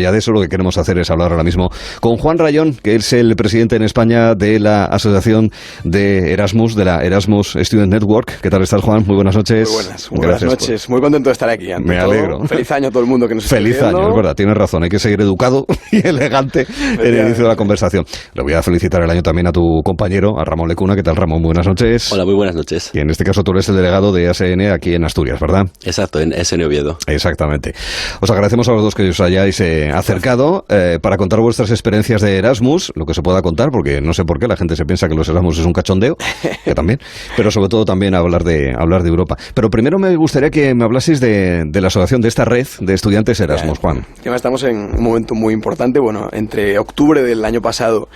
Ya de eso lo que queremos hacer es hablar ahora mismo con Juan Rayón, que es el presidente en España de la Asociación de Erasmus, de la Erasmus Student Network. ¿Qué tal estás, Juan? Muy buenas noches. Muy buenas noches. Muy contento de estar aquí. Me alegro. Feliz año a todo el mundo que nos está Feliz año, es verdad, tienes razón. Hay que seguir educado y elegante en el inicio de la conversación. Le voy a felicitar el año también a tu compañero, a Ramón Lecuna. ¿Qué tal, Ramón? Muy buenas noches. Hola, muy buenas noches. Y en este caso tú eres el delegado de ASN aquí en Asturias, ¿verdad? Exacto, en ASN Oviedo. Exactamente. Os agradecemos a los dos que os hayáis acercado para contar vuestras experiencias de Erasmus, lo que se pueda contar, porque no sé por qué la gente se piensa que los Erasmus es un cachondeo, que también, pero sobre todo también hablar de Europa. Pero primero me gustaría que me hablaseis de la asociación, de esta red de estudiantes Erasmus, Juan. Estamos en un momento muy importante. Bueno, entre octubre del año pasado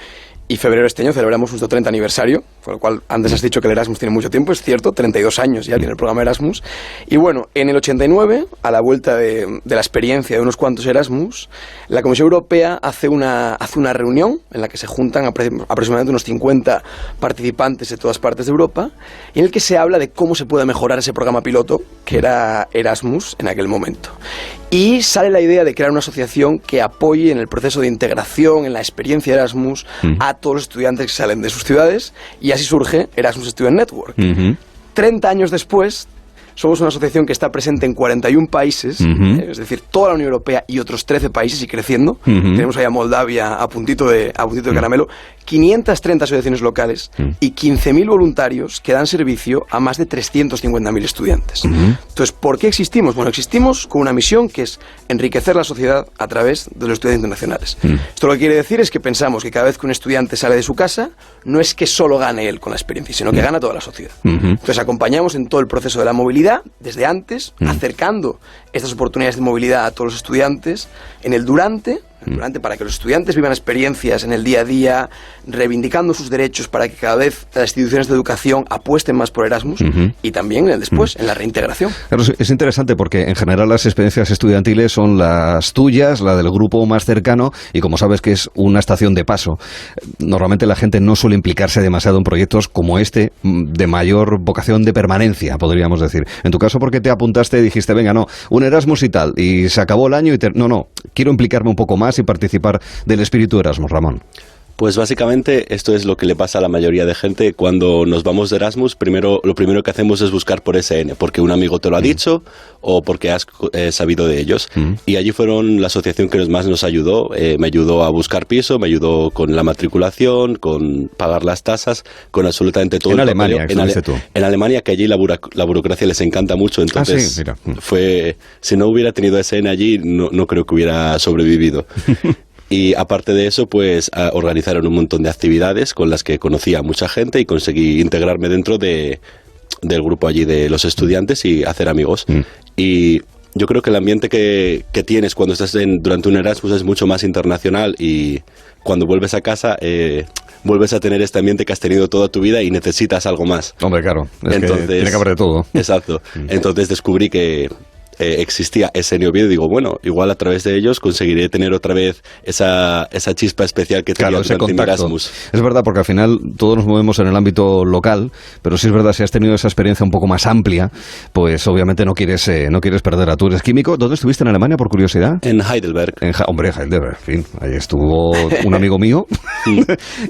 y febrero de este año celebramos nuestro 30 aniversario, con lo cual antes has dicho que el Erasmus tiene mucho tiempo, es cierto, 32 años ya tiene el programa Erasmus. Y bueno, en el 89, a la vuelta de la experiencia de unos cuantos Erasmus, la Comisión Europea hace una reunión en la que se juntan aproximadamente unos 50 participantes de todas partes de Europa, y en el que se habla de cómo se puede mejorar ese programa piloto que era Erasmus en aquel momento. Y sale la idea de crear una asociación que apoye en el proceso de integración, en la experiencia de Erasmus, a todos los estudiantes que salen de sus ciudades, y así surge Erasmus Student Network. 30 años después, somos una asociación que está presente en 41 países, es decir, toda la Unión Europea y otros 13 países y creciendo. Tenemos ahí a Moldavia a puntito de caramelo. 530 asociaciones locales y 15.000 voluntarios que dan servicio a más de 350.000 estudiantes. Entonces, ¿por qué existimos? Bueno, existimos con una misión que es enriquecer la sociedad a través de los estudiantes internacionales. Esto lo que quiere decir es que pensamos que cada vez que un estudiante sale de su casa, no es que solo gane él con la experiencia, sino que gana toda la sociedad. Entonces, acompañamos en todo el proceso de la movilidad, desde antes, acercando estas oportunidades de movilidad a todos los estudiantes, en el durante para que los estudiantes vivan experiencias en el día a día, reivindicando sus derechos para que cada vez las instituciones de educación apuesten más por Erasmus, y también en el después, en la reintegración. Claro, es interesante porque en general las experiencias estudiantiles son las tuyas, la del grupo más cercano, y como sabes que es una estación de paso, normalmente la gente no suele implicarse demasiado en proyectos como este, de mayor vocación de permanencia, podríamos decir. En tu caso, ¿por qué te apuntaste y dijiste, venga, no, un Erasmus y tal, y se acabó el año y no, quiero implicarme un poco más y participar del espíritu Erasmus, Ramón? Pues básicamente esto es lo que le pasa a la mayoría de gente cuando nos vamos de Erasmus. Lo primero que hacemos es buscar por SN, porque un amigo te lo ha dicho o porque has sabido de ellos. Y allí fueron la asociación que más nos ayudó. Me ayudó a buscar piso, me ayudó con la matriculación, con pagar las tasas, con absolutamente todo. En Alemania, tú. En Alemania, que allí la burocracia les encanta mucho. Entonces, sí, mira. Si no hubiera tenido SN allí, no creo que hubiera sobrevivido. Y aparte de eso, pues organizaron un montón de actividades con las que conocí a mucha gente y conseguí integrarme dentro del grupo allí de los estudiantes y hacer amigos. Y yo creo que el ambiente que tienes cuando estás durante un Erasmus es mucho más internacional, y cuando vuelves a casa vuelves a tener este ambiente que has tenido toda tu vida y necesitas algo más. Hombre, claro, entonces, que tiene que haber de todo. Exacto. Entonces descubrí que existía SN Oviedo y digo, bueno, igual a través de ellos conseguiré tener otra vez esa chispa especial que tenía durante mi Erasmus. Es verdad, porque al final todos nos movemos en el ámbito local, pero sí es verdad, si has tenido esa experiencia un poco más amplia, pues obviamente no quieres perderla. ¿Tú eres químico? ¿Dónde estuviste en Alemania, por curiosidad? En Heidelberg. Heidelberg, en fin, ahí estuvo un amigo mío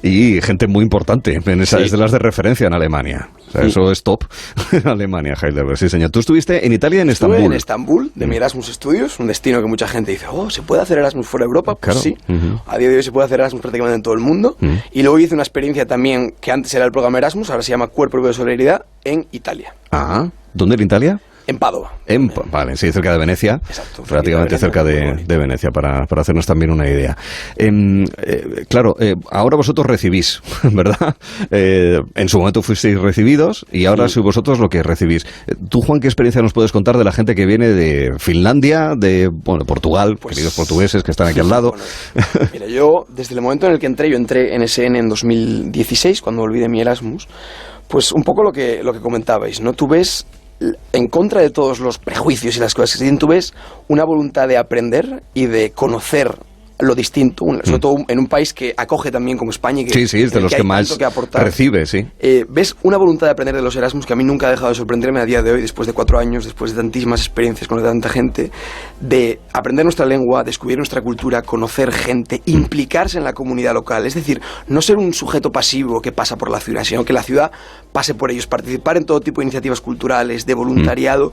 y gente muy importante, es de las de referencia en Alemania. O sea, eso es top en Alemania, Heidelberg, sí señor. ¿Tú estuviste en Italia, en Estambul? Estuve en Estambul, de mi Erasmus Studios, un destino que mucha gente dice, ¿se puede hacer Erasmus fuera de Europa? Pues claro. Sí, a día de hoy se puede hacer Erasmus prácticamente en todo el mundo. Y luego hice una experiencia también, que antes era el programa Erasmus, ahora se llama Cuerpo de Solidaridad, en Italia. ¿Dónde en Italia? En Padova. Vale, sí, cerca de Venecia. Exacto. Prácticamente cerca de Venecia, para hacernos también una idea. Claro, ahora vosotros recibís, ¿verdad? En su momento fuisteis recibidos y ahora sois vosotros lo que recibís. Tú, Juan, ¿qué experiencia nos puedes contar de la gente que viene de Finlandia, de Portugal, queridos portugueses que están aquí al lado? Mira, yo, desde el momento en el que yo entré en SN en 2016, cuando volví de mi Erasmus, pues un poco lo que comentabais, ¿no? Tú ves, en contra de todos los prejuicios y las cosas que se tienen, tú ves una voluntad de aprender y de conocer lo distinto, sobre todo en un país que acoge también como España. Sí, es de los que más recibe, sí. Ves una voluntad de aprender de los Erasmus que a mí nunca ha dejado de sorprenderme a día de hoy, después de 4 años, después de tantísimas experiencias con tanta gente, de aprender nuestra lengua, descubrir nuestra cultura, conocer gente, implicarse en la comunidad local. Es decir, no ser un sujeto pasivo que pasa por la ciudad, sino que la ciudad pase por ellos, participar en todo tipo de iniciativas culturales, de voluntariado,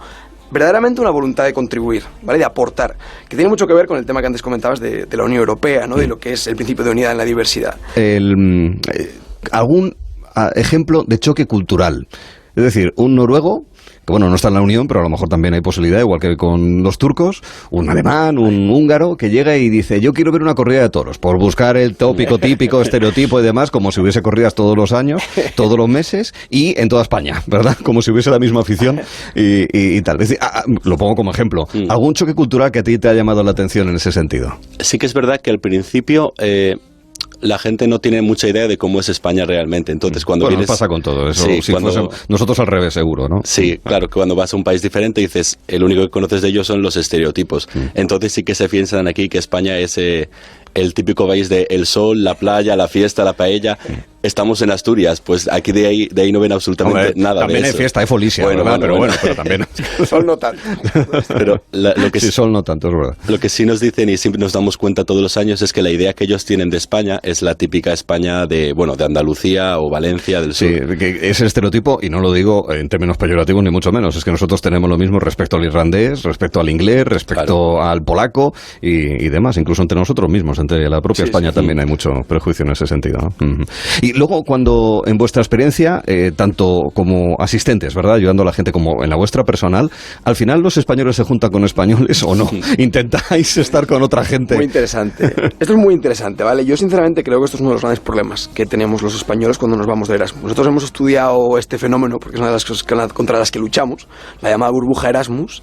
verdaderamente una voluntad de contribuir, ¿vale? De aportar, que tiene mucho que ver con el tema que antes comentabas de la Unión Europea, ¿no? De lo que es el principio de unidad en la diversidad. ¿Algún ejemplo de choque cultural? Es decir, un noruego, que bueno, no está en la Unión, pero a lo mejor también hay posibilidad, igual que con los turcos, un alemán, un húngaro, que llega y dice, yo quiero ver una corrida de toros, por buscar el tópico, típico, estereotipo y demás, como si hubiese corridas todos los años, todos los meses, y en toda España, ¿verdad? Como si hubiese la misma afición y tal. Es decir, lo pongo como ejemplo. ¿Algún choque cultural que a ti te ha llamado la atención en ese sentido? Sí que es verdad que al principio la gente no tiene mucha idea de cómo es España realmente. Entonces, cuando vienes... pasa con todo eso. Sí, nosotros al revés, seguro, ¿no? Sí, claro, que cuando vas a un país diferente dices, el único que conoces de ellos son los estereotipos. Entonces sí que se piensan aquí que España es el típico país de el sol, la playa, la fiesta, la paella. Estamos en Asturias, pues aquí de ahí no ven absolutamente nada de eso. También hay fiesta, hay folicia, bueno, pero también... Sol no tanto. Pero lo que sol no tanto, es verdad. Lo que sí nos dicen y siempre nos damos cuenta todos los años es que la idea que ellos tienen de España es la típica España de Andalucía o Valencia del sur. Sí, que ese estereotipo, y no lo digo en términos peyorativos ni mucho menos, es que nosotros tenemos lo mismo respecto al irlandés, respecto al inglés, respecto al polaco y demás, incluso entre nosotros mismos, entre la propia España también hay mucho prejuicio en ese sentido, ¿no? Y luego, cuando en vuestra experiencia, tanto como asistentes, ¿verdad?, ayudando a la gente, como en la vuestra personal, al final los españoles se juntan con españoles o no. ¿Intentáis estar con otra gente? Muy interesante. Esto es muy interesante, ¿vale? Yo sinceramente creo que esto es uno de los grandes problemas que tenemos los españoles cuando nos vamos de Erasmus. Nosotros hemos estudiado este fenómeno porque es una de las cosas contra las que luchamos, la llamada burbuja Erasmus.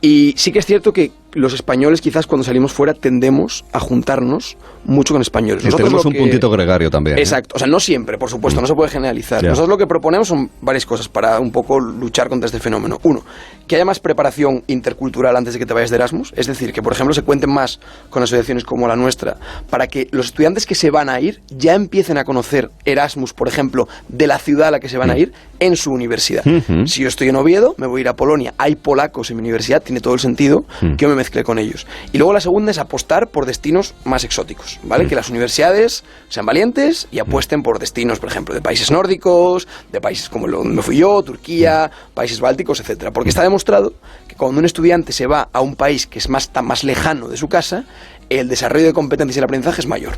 Y sí que es cierto que los españoles quizás cuando salimos fuera tendemos a juntarnos mucho con españoles. Nosotros tenemos un puntito gregario también. Exacto, o sea, no siempre, por supuesto, no se puede generalizar. Ya. Nosotros lo que proponemos son varias cosas para un poco luchar contra este fenómeno. Uno, que haya más preparación intercultural antes de que te vayas de Erasmus, es decir, que por ejemplo se cuenten más con asociaciones como la nuestra, para que los estudiantes que se van a ir ya empiecen a conocer Erasmus, por ejemplo, de la ciudad a la que se van a ir en su universidad. Si yo estoy en Oviedo, me voy a ir a Polonia, hay polacos en mi universidad, tiene todo el sentido que yo me mezcle con ellos. Y luego la segunda es apostar por destinos más exóticos, ¿vale? Que las universidades sean valientes y apuesten por destinos, por ejemplo, de países nórdicos, de países como donde me fui yo, Turquía, países bálticos, etcétera. Porque está demostrado que cuando un estudiante se va a un país que es está más lejano de su casa, el desarrollo de competencias y el aprendizaje es mayor.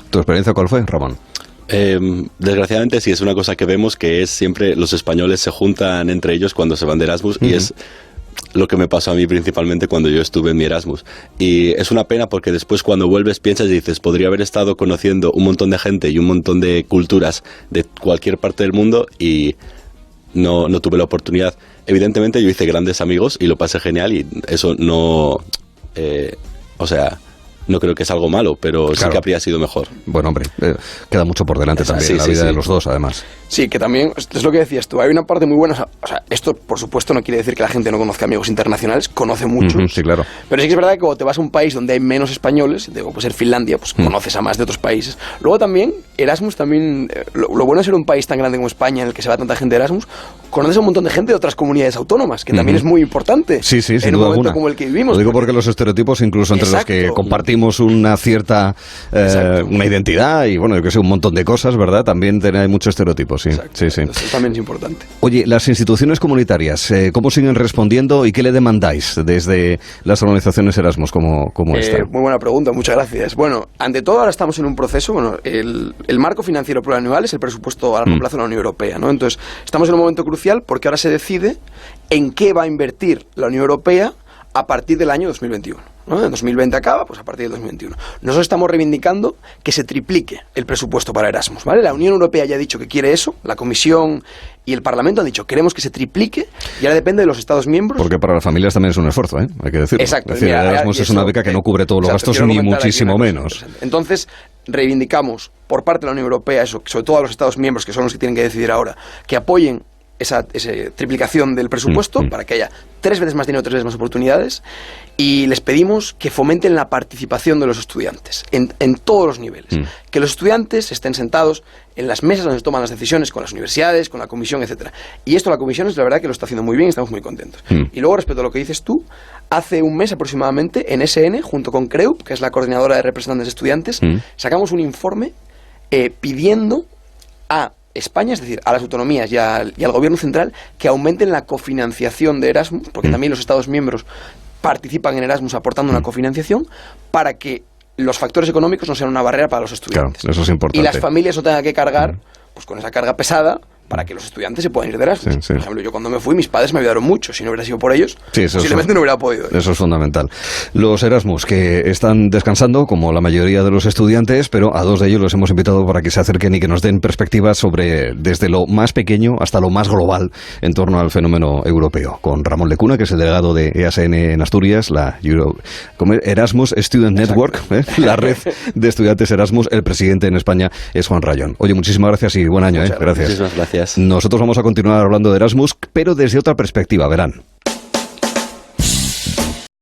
¿Tu experiencia cuál fue, Ramón? Desgraciadamente sí es una cosa que vemos, que es siempre los españoles se juntan entre ellos cuando se van de Erasmus, y es lo que me pasó a mí principalmente cuando yo estuve en mi Erasmus. Y es una pena porque después cuando vuelves piensas y dices, podría haber estado conociendo un montón de gente y un montón de culturas de cualquier parte del mundo y no tuve la oportunidad. Evidentemente yo hice grandes amigos y lo pasé genial, y eso no... no creo que es algo malo, pero claro, sí que habría sido mejor. Bueno, hombre, queda mucho por delante también, la vida de los dos, además. Sí, que también, es lo que decías tú, hay una parte muy buena, o sea, esto por supuesto no quiere decir que la gente no conozca amigos internacionales, conoce muchos. Sí, claro. Pero sí que es verdad que cuando te vas a un país donde hay menos españoles, puede ser Finlandia, pues conoces a más de otros países. Luego también, Erasmus también, lo bueno de ser un país tan grande como España, en el que se va tanta gente de Erasmus, conoces a un montón de gente de otras comunidades autónomas, que también es muy importante. Sí, sin en un duda momento alguna. Como el que vivimos. Lo digo porque los estereotipos, incluso entre los que compartimos una cierta una identidad y bueno, yo que sé, un montón de cosas, ¿verdad? También hay muchos estereotipos, sí. Sí. Eso también es importante. Oye, las instituciones comunitarias, ¿cómo siguen respondiendo y qué le demandáis desde las organizaciones Erasmus como esta? Muy buena pregunta, muchas gracias. Bueno, ante todo ahora estamos en un proceso, bueno, el marco financiero plurianual es el presupuesto a largo plazo de la Unión Europea, ¿no? Entonces, estamos en un momento crucial porque ahora se decide en qué va a invertir la Unión Europea a partir del año 2021. ¿no? En 2020 acaba, pues a partir del 2021. Nosotros estamos reivindicando que se triplique el presupuesto para Erasmus, ¿vale? La Unión Europea ya ha dicho que quiere eso, la Comisión y el Parlamento han dicho queremos que se triplique, y ahora depende de los Estados miembros. Porque para las familias también es un esfuerzo, ¿eh? Hay que decirlo. Exacto. Es decir, Erasmus es una beca que no cubre todos los gastos, ni muchísimo menos. Entonces, reivindicamos por parte de la Unión Europea eso, sobre todo a los Estados miembros, que son los que tienen que decidir ahora, que apoyen esa triplicación del presupuesto para que haya 3 veces más dinero, 3 veces más oportunidades, y les pedimos que fomenten la participación de los estudiantes en todos los niveles. Que los estudiantes estén sentados en las mesas donde se toman las decisiones con las universidades, con la comisión, etcétera. Y esto la comisión es la verdad que lo está haciendo muy bien y estamos muy contentos. Y luego, respecto a lo que dices tú, hace un mes aproximadamente en SN, junto con CREUP, que es la coordinadora de representantes de estudiantes, sacamos un informe pidiendo a España, es decir, a las autonomías y al gobierno central, que aumenten la cofinanciación de Erasmus, porque también los Estados miembros participan en Erasmus aportando una cofinanciación, para que los factores económicos no sean una barrera para los estudiantes. Claro, eso es importante. Y las familias no tengan que cargar pues con esa carga pesada para que los estudiantes se puedan ir de Erasmus. Por ejemplo, yo cuando me fui, mis padres me ayudaron mucho. Si no hubiera sido por ellos, posiblemente no hubiera podido. Eso es fundamental. Los Erasmus, que están descansando, como la mayoría de los estudiantes, pero a 2 de ellos los hemos invitado para que se acerquen y que nos den perspectivas sobre desde lo más pequeño hasta lo más global en torno al fenómeno europeo. Con Ramón Lecuna, que es el delegado de EASN en Asturias, la Erasmus Student Network, la red de estudiantes Erasmus. El presidente en España es Juan Rayón. Oye, muchísimas gracias y buen año. Gracias. Muchísimas gracias. Nosotros vamos a continuar hablando de Erasmus, pero desde otra perspectiva, verán.